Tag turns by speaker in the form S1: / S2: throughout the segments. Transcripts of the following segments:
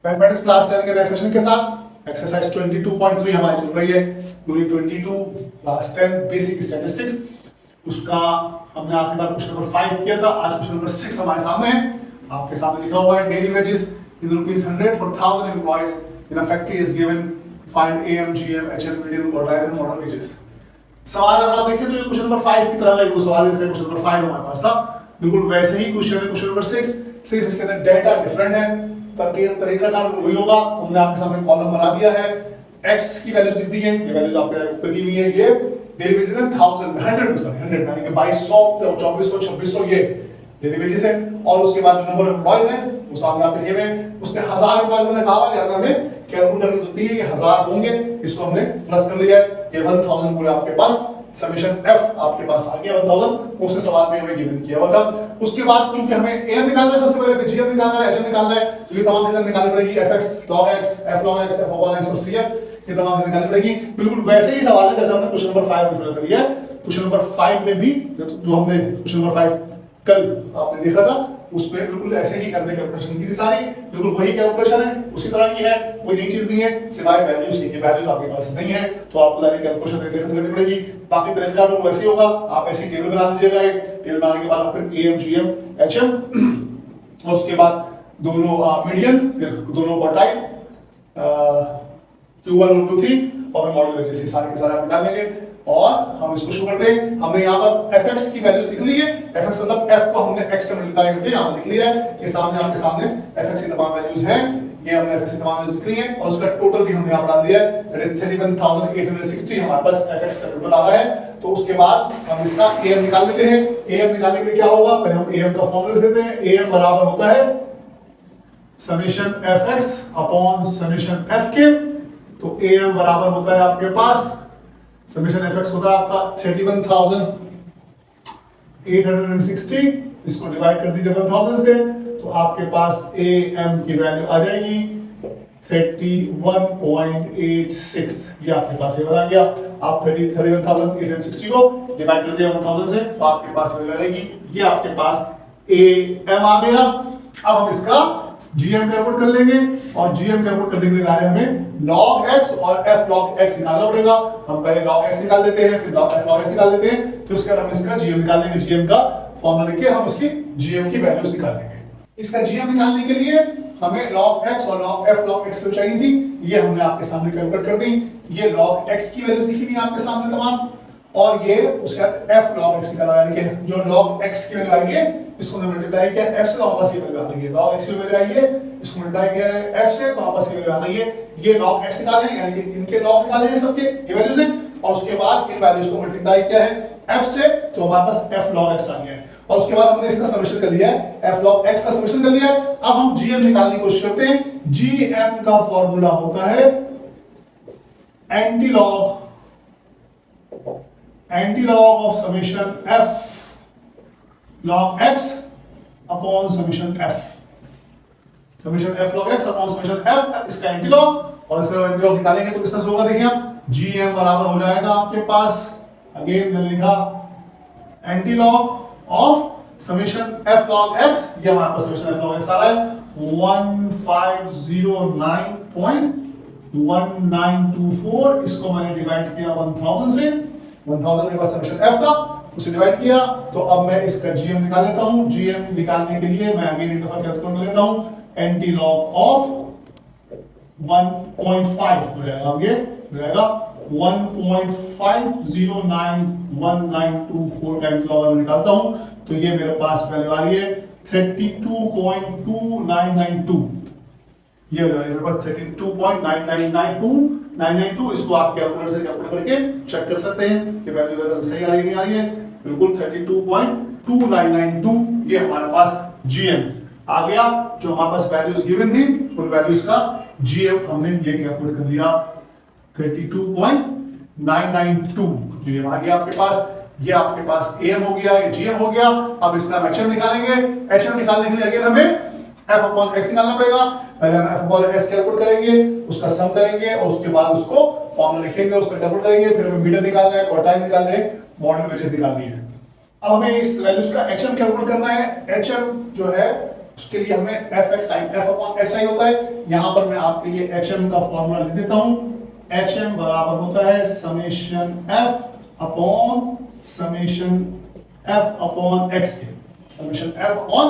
S1: Mathematics class 10 के next session के साथ एक्सरसाइज 22.3 हमारी चल रही है। Unit 22 class 10 basic statistics. उसका हमने आखिरी बार क्वेश्चन नंबर 5 किया था। आज क्वेश्चन नंबर 6 हमारे सामने है। आपके सामने लिखा हुआ है daily wages in ₹100 for 1000 employees in a factory is given, find AM, GM, HM, median, quartiles and model wages। सवाल अगर आप देखें तो ये क्वेश्चन नंबर 5 की तरह का एक सवाल है, जैसे क्वेश्चन नंबर 5 हमारे पास था, बिल्कुल वैसे ही क्वेश्चन है क्वेश्चन नंबर 6, सिर्फ इसके अंदर डेटा डिफरेंट है। तरीका का वही होगा। हमने आपके सामने कॉलम बना दिया है, x की वैल्यूज लिख दी है, ये वैल्यूज आपके ऊपर दी हुई है। ये डेली वेजेस है 1000 100 यानी कि 2200 2400 2600 ये डेली वेजेस है। और उसके बाद जो नंबर ऑफ एम्प्लॉइज हैं वो सामने आप लिखे हुए हैं। उसने 1000 एम्प्लॉइज ने कहा कि हमें कैलकुलेट करके तो दी है कि 1000 होंगे, इसको हमने प्लस कर लिया है। ये 1000 पूरे आपके पास समेशन f आपके पास आ गया 1000, उसके सवाल में हमें गिवन किया हुआ था। उसके बाद चूंकि हमें am निकालना है, सबसे पहले gm निकालना है, hm निकालना है, तो ये तमाम चीजें निकालनी पड़ेगी। fx log x, f log x, f upon x और cf, ये तमाम चीजें निकालनी पड़ेगी। बिल्कुल वैसे ही सवाल है जैसे हमने क्वेश्चन नंबर 5 में कर लिया है। क्वेश्चन नंबर 5 में भी जो हमने क्वेश्चन नंबर 5 कल आपने देखा था, उसमें बिल्कुल ऐसे ही करने कैलकुलेशन की थी सारी, बिल्कुल वही कैलकुलेशन है, उसी तरह की है, कोई नई चीज नहीं है सिवाय वैल्यूज की। वैल्यूज आपके पास नहीं है तो आपको सारी कैलकुलेशन तरीके से करनी पड़ेगी। बाकी तरीका तो वैसे ही होगा, आप ऐसी टेबल बना लीजिएगा। एक टेबल बनाने के बाद आप फिर AM, GM, HM और उसके बाद दोनों मीडियन, फिर दोनों क्वार्टाइल, Q1 और Q3 और मॉडल वेजेस, सारे के सारे आप निकाल लेंगे। और हम इसको शुरू करते हैं। हमने यहाँ पर fx की वैल्यूज लिख ली है। fx मतलब f को हमने x से मल्टीप्लाई करके यहाँ लिख लिया है। ये सामने आपके सामने fx की तमाम वैल्यूज हैं, ये हमने fx की तमाम वैल्यूज लिख ली हैं और उसका टोटल भी हमने यहाँ पर डाल दिया है। दैट इज 31860 हमारे पास fx का टोटल आ रहा है। तो उसके बाद हम इसका am निकाल लेते हैं। am निकालने के लिए क्या होगा, पहले हम am का फॉर्मूला लिख देते हैं। am बराबर होता है summation fx upon summation fk। तो am बराबर होता है आपके पास समेशन fx होता है आपका 31860, इसको डिवाइड कर दीजिए 1000 से, तो आपके पास am की वैल्यू आ जाएगी 31.86। ये आपके पास ये आ गया। आप 31,860 को डिवाइड कर दिया 1000 से, तो आपके पास वैल्यू आ जाएगी। ये आपके पास am आ गया। अब हम इसका GM कैलकुलेट कर लेंगे और GM कैलकुलेट करने के लिए हमें log x और f log x निकालना पड़ेगा। हम पहले log x निकाल लेते हैं, फिर f log x निकाल लेते हैं, फिर उसके बाद हम इसका GM निकाल लेंगे। GM का फॉर्मूला लिख के हम उसकी GM की वैल्यूज निकाल लेंगे। इसका GM निकालने के लिए हमें log x और f log x चाहिए थी, ये हमने आपके सामने कैलकुलेट कर दी। ये log x की वैल्यूज लिखी हुई है आपके सामने तमाम, और ये उसके बाद f log x निकाला, यानी कि जो log x की वैल्यू आई है इसको हमने मल्टीप्लाई किया f से, तो हमारे पास ये वैल्यू आ गई है। log x की वैल्यू आई है, इसको मल्टीप्लाई किया है f से, तो हमारे पास ये वैल्यू आ गई है। ये log x निकाले हैं, यानी कि इनके log निकाले हैं सबके, ये वैल्यूज हैं, और उसके बाद इन वैल्यूज को मल्टीप्लाई किया है f से, तो हमारे पास f log x आ गया है। और उसके बाद हमने इसका समेशन कर लिया है, f log x का समेशन कर लिया है। अब हम GM निकालने की कोशिश करते हैं। GM का फॉर्मूला होता है antilog of summation f log x upon summation f। Summation f log x upon summation f, इसका एंटीलॉग, और इसका एंटीलॉग निकालेंगे तो किस तरह से होगा, देखिए आप GM बराबर हो जाएगा आपके पास, अगेन मैंने लिखा antilog of summation f log x, ये हमारे पास समेशन f log x आ रहा है 1509.1924। इसको मैंने डिवाइड किया 1000 से, 1000 मेरे पास समेशन f था, उसे डिवाइड किया। तो अब मैं इसका GM निकाल लेता हूं। GM निकालने के लिए मैं अगेन एक दफा कैलकुलेट कर लेता हूं। एंटीलॉग ऑफ 1.5 हो जाएगा, अब ये हो जाएगा 1.5091924 का एंटीलॉग मैं निकालता हूं, तो ये मेरे पास वैल्यू आ रही है 32.2992। ये मेरे पास 32.9992। इसको आप कैलकुलेटर से कैलकुलेट करके चेक कर सकते हैं कि वैल्यू सही आ रही है नहीं आ रही है। बिल्कुल 32.2992 ये हमारे पास GM आ गया। जो हमारे पास वैल्यूज गिवन थी उन वैल्यूज का GM हमने ये कैलकुलेट कर लिया 32.992 GM आ गया आपके पास। ये आपके पास AM हो गया, ये GM हो गया। अब इसका HM निकालेंगे। HM निकालने के लिए अगेन हमें f अपॉन x निकालना पड़ेगा। पहले हम f अपॉन s कैलकुलेट करेंगे, उसका सम करेंगे और उसके बाद उसको फॉर्मूला लिखेंगे, उसका कैलकुलेट करेंगे, फिर हमें मीडियन निकालना है, क्वार्टाइल निकालना है, मॉडल वेजेस निकालनी है। अब हमें इस वैल्यूज का HM कैलकुलेट करना है। HM जो है उसके लिए हमें F X sine F upon X I होता है। यहां पर मैं आपके लिए एच एम का फॉर्मूला लिख देता हूं। एच एम बराबर होता है summation F upon summation F upon x के, समेशन एफ अपॉन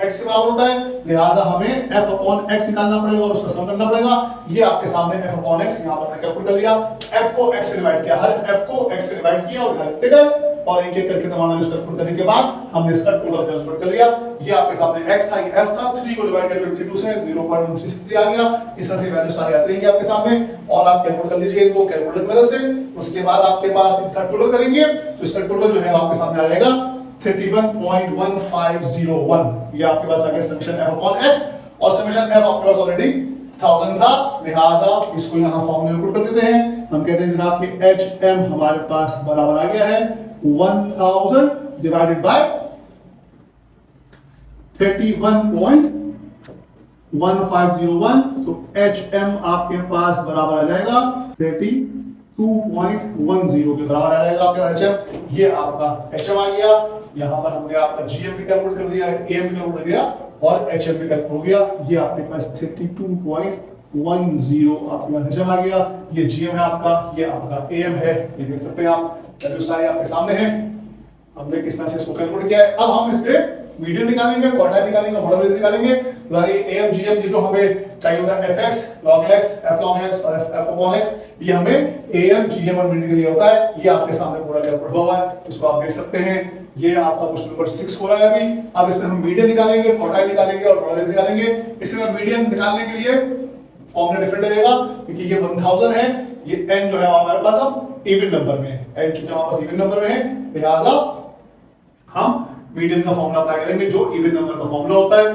S1: एक्स के बराबर होता है। लिहाजा हमें एफ अपॉन एक्स निकालना पड़ेगा और उसका सम करना पड़ेगा। ये आपके सामने एफ अपॉन एक्स यहां पर कैलकुलेट कर लिया। एफ को एक्स से डिवाइड किया, हर एफ को एक्स से डिवाइड किया और लिखते गए और एक एक करके तमाम वैल्यूज कैलकुलेट करने के बाद हमने इसका टोटल कैलकुलेट कर लिया। ये आपके सामने x आई f था, 3 को डिवाइड किया 22 से 0.1363 आ गया। इस तरह से वैल्यू सारी आती रहेंगी आपके सामने और आप कैलकुलेट कर लीजिए इनको कैलकुलेटर की मदद से। उसके बाद आपके पास इसका टोटल करेंगे तो इसका टोटल जो है आपके सामने आ जाएगा 31.1501। ये आपके पास आ गया समेशन f अपॉन x और समेशन f आपके पास ऑलरेडी 1000 था, लिहाजा इसको यहां फॉर्मूले में पुट कर देते हैं। हम कहते हैं जनाब कि hm हमारे पास बराबर आ गया है 1000 डिवाइडेड बाय 31.1501। तो hm आपके पास बराबर आ जाएगा 32.10 के बराबर आ जाएगा आपका hm। ये आपका hm आ गया। यहां पर हमने आपका gm भी कैलकुलेट कर दिया, am भी कैलकुलेट कर दिया और hm भी कैलकुलेट हो गया। ये आपके पास 32.10 आपके पास hm आ गया। ये gm है आपका, ये आपका am है, ये देख सकते हैं आप। वैल्यू सारे आपके सामने हैं। हमने किस तरह से इसको कैलकुलेट किया है। अब हम इस पे मीडियन निकालेंगे, क्वार्टाइल निकालेंगे, मॉडल रेंज निकालेंगे। तो ये am gm ये जो हमें चाहिए होता है fx log x f log x और f upon x, ये हमें am gm और मीडियन के लिए होता है। ये आपके सामने पूरा कैलकुलेट हुआ है, इसको आप देख सकते हैं। ये आपका क्वेश्चन नंबर 6 हो रहा है अभी। अब इसमें हम मीडियन निकालेंगे, क्वार्टाइल निकालेंगे और मॉडल रेंज निकालेंगे। इसमें मीडियन निकालने के लिए फॉर्मूला डिफरेंट रहेगा क्योंकि ये 1000 है, ये n जो है हमारे पास अब इवन नंबर में है, n चूंकि हमारे पास इवन नंबर में है, लिहाजा हम मीडियन का फॉर्मूला अप्लाई करेंगे जो इवन नंबर का फॉर्मूला होता है।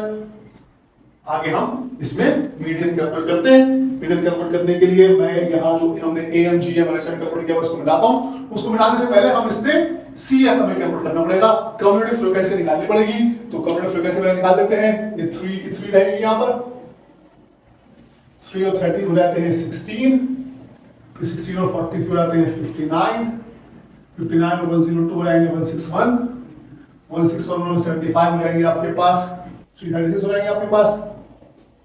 S1: आगे हम इसमें मीडियन कैलकुलेट करते हैं। मीडियन कैलकुलेट करने के लिए मैं यहां जो हमने am gm और hm कैलकुलेट किया उसको मिटाता हूं। उसको मिटाने से पहले हम इसमें cf हमें कैलकुलेट करना पड़ेगा, कम्युनिटी फ्रीक्वेंसी निकालनी पड़ेगी। तो कम्युनिटी फ्रीक्वेंसी पहले निकाल देते हैं। ये 3 की 3 रहेगी यहां पर, 3 और 30 हो जाते हैं 16, फिर 16 और 43 हो जाते हैं 59, 59 और 102 हो जाएंगे 161, 161 और 75 हो जाएंगे आपके पास, 336 हो जाएंगे आपके पास,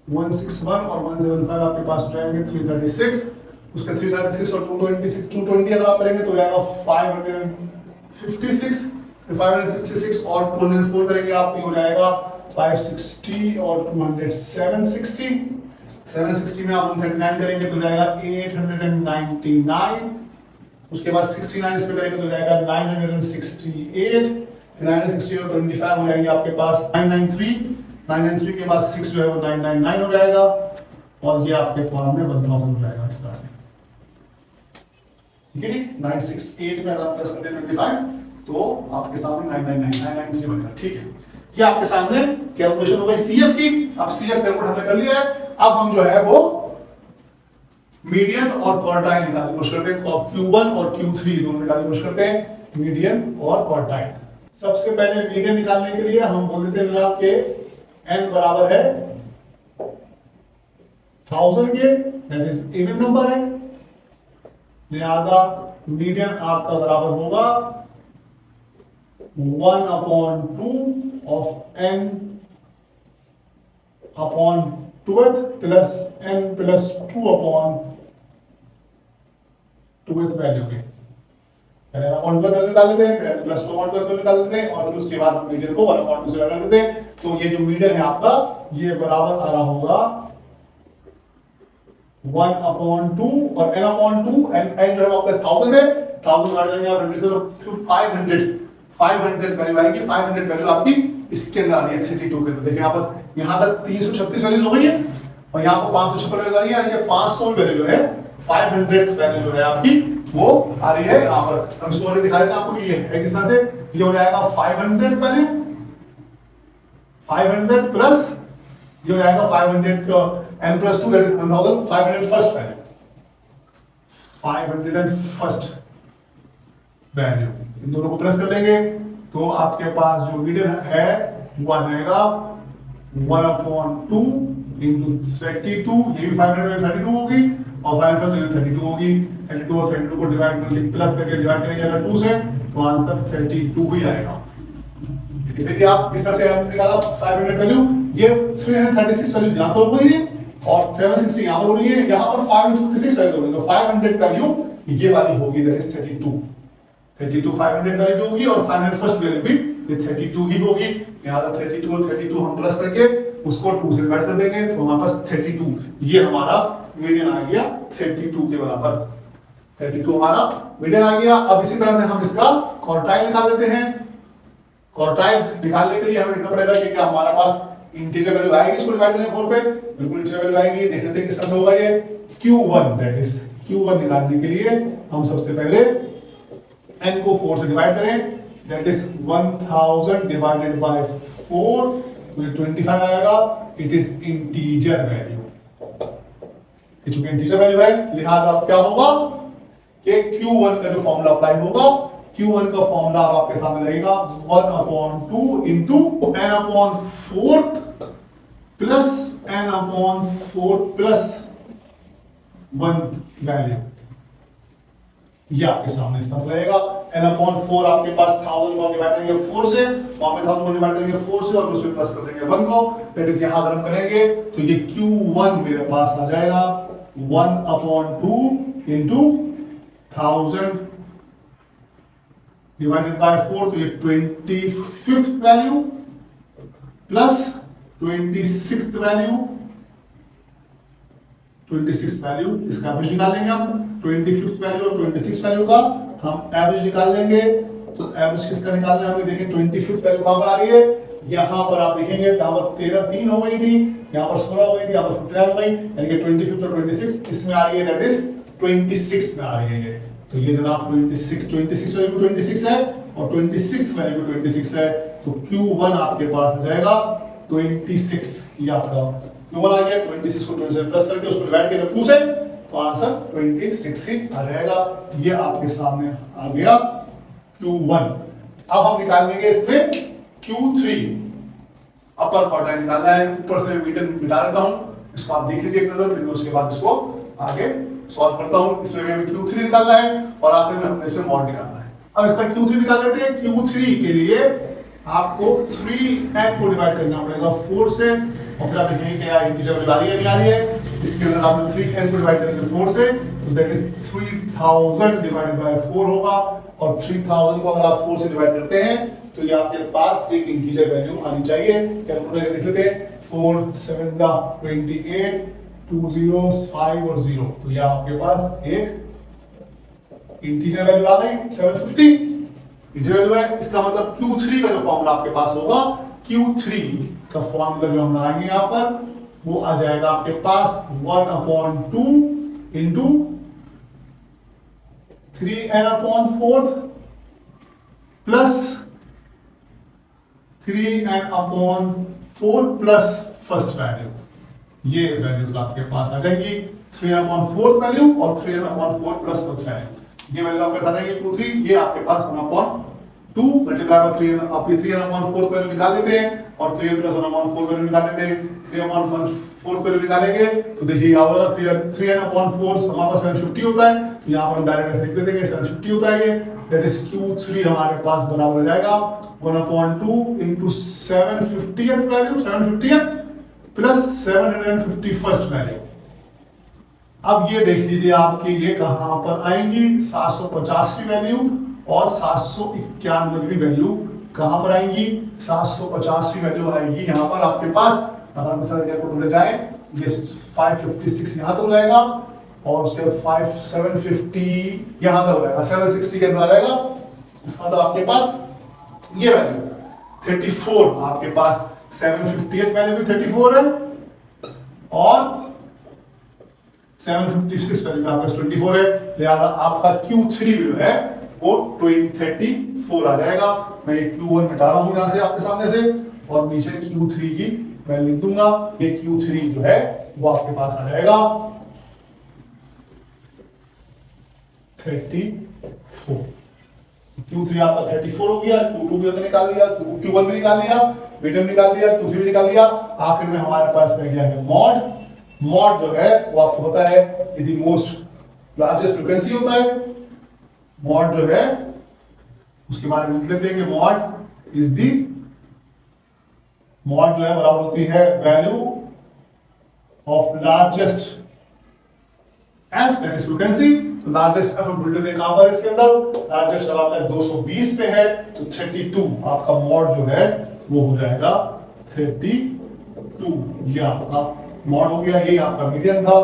S1: 161 और 175 आपके पास हो जाएंगे 336। उसका 336 और 220 अगर आप करेंगे तो हो जाएगा 556, 566 और 204 करेंगे आप हो जाएगा 560 और 20760, 760 में आप 139 करेंगे तो हो जाएगा 899। उसके बाद 69 इस पे करेंगे तो हो जाएगा 968, 960 और 25 हो जाएंगे आपके पास 993, 993 के बाद 6 जो है वो 999 हो जाएगा और ये आपके फॉर्म में 1000 हो जाएगा इस तरह से। ठीक है जी, 968 में अगर आप प्लस करते हैं 25 तो आपके सामने 999 बनेगा। ठीक है, ये आपके सामने कैलकुलेशन हो गई सीएफ की। अब सीएफ कैलकुलेट हमने कर लिया है। अब हम जो है वो मीडियन और क्वार्टाइल निकालने की कोशिश करते हैं। Q1 और Q3 दोनों निकालने की कोशिश करते हैं, मीडियन और क्वार्टाइल। सबसे पहले मीडियन निकालने के लिए हम बोल देते हैं जनाब के n बराबर है 1000 के, दैट इज इवन नंबर है, लिहाजा मीडियन आपका बराबर होगा 1/2 of n upon 2th plus n plus 2 upon 2th value के पहले अपॉन 2 वैल्यू निकाल लेते हैं, फिर n प्लस 2 अपॉन 2 वैल्यू निकाल लेते हैं और फिर उसके बाद हम मीडियन को 1/2 से कर देते हैं। तो ये जो मीडियन है आपका ये बराबर आ रहा होगा 1/2 और n/2, n जो है आपका 1000 है, 1000 काट देंगे आप 100 से 500 वैल्यू आएगी। 500 वैल्यू आपकी इसके अंदर आ रही है 32 के अंदर। देखिए यहाँ तक 336 वैल्यूज हो गई है और यहाँ पर 556 वैल्यू आ रही है। ये 500 वैल्यू जो है 500 वैल्यू जो है आपकी वो आ रही है यहाँ पर। हम इसको और दिखा देते हैं आपको कि ये है किस तरह से। ये हो जाएगा 500 वैल्यू, 500 प्लस ये हो जाएगा 500 n plus 2 that is 1000, 501st value, 501st value in दोनों को प्लस कर लेंगे तो आपके पास जो मीडियन है वो आ जाएगा 1/2 into 32, ये भी 532 होगी और 5 प्लस 32 होगी। 32 और 32 को डिवाइड करके प्लस करके डिवाइड करेंगे अगर 2 से तो आंसर 32 ही आएगा। ये देखिए आप इस तरह से हमने निकाला 500 वैल्यू, ये 336 वैल्यू यहाँ पर हो गई है और 760 यहाँ पर हो रही है, यहाँ पर 556 वैल्यू हो रही है, तो 500 वैल्यू ये वाली होगी, दैट इज 32 500 वैल्यू होगी और 500 फर्स्ट वैल्यू भी ये 32 ही होगी। यहाँ 32 और 32 हम प्लस करके उसको 2 से डिवाइड कर देंगे तो हमारे पास 32, ये हमारा मीडियन आ गया 32 के बराबर, 32 हमारा मीडियन आ गया। अब इसी तरह से हम इसका क्वार्टाइल निकाल लेते हैं। क्वार्टाइल निकालने के लिए हमें देखना पड़ेगा कि क्या हमारे पास इंटीजर वैल्यू आएगी इसको डिवाइड करने 4 पे, बिल्कुल इंटीजर वैल्यू आएगी। देख लेते हैं किस तरह से होगा ये Q1, दैट इज Q1 निकालने के लिए हम सबसे पहले n को 4 से डिवाइड करें, दैट इज 1000 डिवाइडेड बाय 4, तो ये 25 आएगा। इट इज इंटीजर वैल्यू, चूंकि इंटीजर वैल्यू है लिहाजा अब क्या होगा कि Q1 का जो फॉर्मूला अप्लाई होगा, Q1 का फॉर्मूला आपके सामने रहेगा 1/2 into n/4 plus n/4 plus 1 value, ये आपके सामने इस तरह रहेगा। n/4 आपके पास 1000 को डिवाइड करेंगे 4 से, वहां पे 1000 को डिवाइड करेंगे 4 से और उसमें प्लस कर देंगे 1 को, दैट इज यहां अगर हम करेंगे तो ये Q1 मेरे पास आ जाएगा 1/2 इंटू 1000 डिवाइडेड बाय 4, तो ये 25th value plus 26th value, 26th value इसका एवरेज निकालेंगे हम, 25th वैल्यू और 26th वैल्यू का हम एवरेज निकाल लेंगे। तो एवरेज किसका निकालना है हमें, देखिए 25th वैल्यू कहां पर आ रही है, यहां पर आप देखेंगे यहां पर 13 3 हो गई थी, यहां पर 16 हो गई थी, यहां पर 59 हो गई, यानी कि 25th और 26 इसमें आ रही है, दैट इज 26 में आ रही है ये। तो ये जनाब 26 वैल्यू 26 है और 26th वैल्यू 26 है, तो Q1 आपके पास आ जाएगा 26, ये आपका Q1 आ गया। 26 को 20 से प्लस करके उसको डिवाइड करें 2 से, तो आंसर 26 ही आ जाएगा। ये आपके सामने आ गया Q1। अब हम निकाल लेंगे इसमें Q3, अपर क्वार्टाइल निकालना है, ऊपर से मीडियन मिटा देता हूं, इसको आप देख लीजिए एक नजर, फिर उसके बाद इसको आगे सॉल्व करता हूं। इसमें हमें Q3 निकालना है और आखिर में हमें इसमें मॉड निकालना है। अब इसका Q3 निकाल लेते हैं। Q3 के लिए आपको 3n को डिवाइड करना पड़ेगा 4 से, और फिर आप देखेंगे कि यार इंटीजर वैल्यू आ रही है नहीं आ रही है, इसके अंदर आप 3n को डिवाइड करेंगे 4 से, तो दैट इज 3000 डिवाइडेड बाय 4 होगा, और 3000 को अगर आप 4 से डिवाइड करते हैं तो ये आपके पास एक इंटीजर वैल्यू आनी चाहिए। कैलकुलेटर लिख लेते हैं, 4 7 28 2 zeros 5 और 0, तो ये आपके पास एक इंटीजर वैल्यू आ गई 750 इंटीजर वैल्यू है। इसका मतलब Q3 का जो फॉर्मूला आपके पास होगा, Q3 का फॉर्मूला जो हम लगाएंगे यहाँ पर वो आ जाएगा आपके पास 1/2 into 3n/4 plus 3n/4 plus first value, ये वैल्यूज आपके पास आ जाएंगी, 3n/4 वैल्यू और 3n/4 प्लस फर्स्ट वैल्यू, ये वैल्यू आपके साथ आएंगे Q3, ये आपके पास 1/2 मल्टीप्लाई बाय 3, आप 3n/4 वैल्यू निकाल देते हैं और 3n प्लस 1/4 वैल्यू निकाल देते हैं। 3n/4 वैल्यू निकालेंगे तो देखिए यहाँ वाला 3n/4 हमारे पास 750 होता है, तो यहाँ पर हम डायरेक्ट ऐसे लिख देते हैं 750 होता है ये, दैट इज Q3 हमारे पास बराबर हो जाएगा 1/2 into 750th value, 750th plus 750 first value. अब ये देख लीजिए आपके ये कहां पर आएंगी, 750 की वैल्यू और 791 की वैल्यू कहां पर आएंगी, 750 की वैल्यू आएगी यहाँ पर आपके पास, अगर हम सर कैलकुलेटर जाए ये 556 यहाँ तक जाएगा और उसके बाद 750 यहाँ तक जाएगा, 760 के अंदर आ जाएगा। इसका मतलब आपके पास ये वैल्यू 34, आपके पास 750th वैल्यू भी 34 है और 756 वैल्यू आपका 24 है, लिहाजा आपका Q3 जो है वो 34 आ जाएगा। मैं ये Q1 मिटा रहा हूं यहां से आपके सामने से और नीचे Q3 की मैं लिख दूंगा, ये Q3 जो है वो आपके पास आ जाएगा 34। Q3 आपका 34 हो गया, Q2 भी निकाल लिया, Q1 भी निकाल लिया, मीडियम निकाल लिया, Q3 भी निकाल लिया, आखिर में हमारे पास रह गया है मॉड। मॉड जो है वो आपको पता है यदि मोस्ट लार्जेस्ट फ्रीक्वेंसी होता है, मॉड जो है उसके बारे में लिख लेते हैं कि मॉड इज द मॉड जो है बराबर होती है value of largest F, that is frequency. तो लार्जेस्ट एफ बुलटन में कहां पर इसके अंदर लार्जेस्ट एफ आपका 220 पे है, तो 32 आपका मॉड जो है वो हो जाएगा 32। ये आपका मॉड हो गया, यही आपका मीडियन था,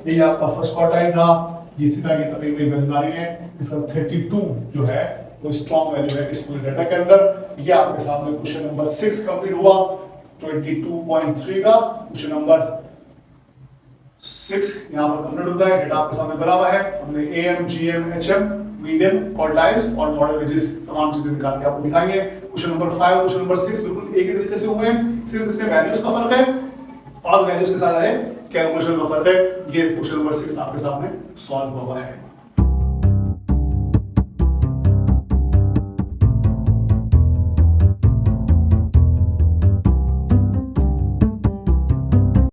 S1: यही आपका फर्स्ट क्वार्टाइल था, इसी तरह ये तकरीबन वैल्यू है। इसका 32 जो है वो स्ट्रॉन्ग वैल्यू है इस पूरे डाटा के अंदर। ये आपके सामने क्वेश्चन नंबर 6 कंप्लीट हुआ 22.3 का। क्वेश्चन नंबर 6 यहाँ पर कंप्लीट होता है, डेटा आपके सामने बना हुआ है। हमने am, GM, HM, medium, quartiles और मॉडल वेजेस तमाम चीजें निकाल के आपको दिखाएंगे। क्वेश्चन नंबर 5 क्वेश्चन नंबर 6 बिल्कुल एक ही तरीके से हुए हैं, सिर्फ इसमें वैल्यूज का फर्क है और वैल्यूज के साथ आए कैलकुलेशन का फर्क है। ये क्वेश्चन नंबर 6 आपके सामने सॉल्व हुआ है।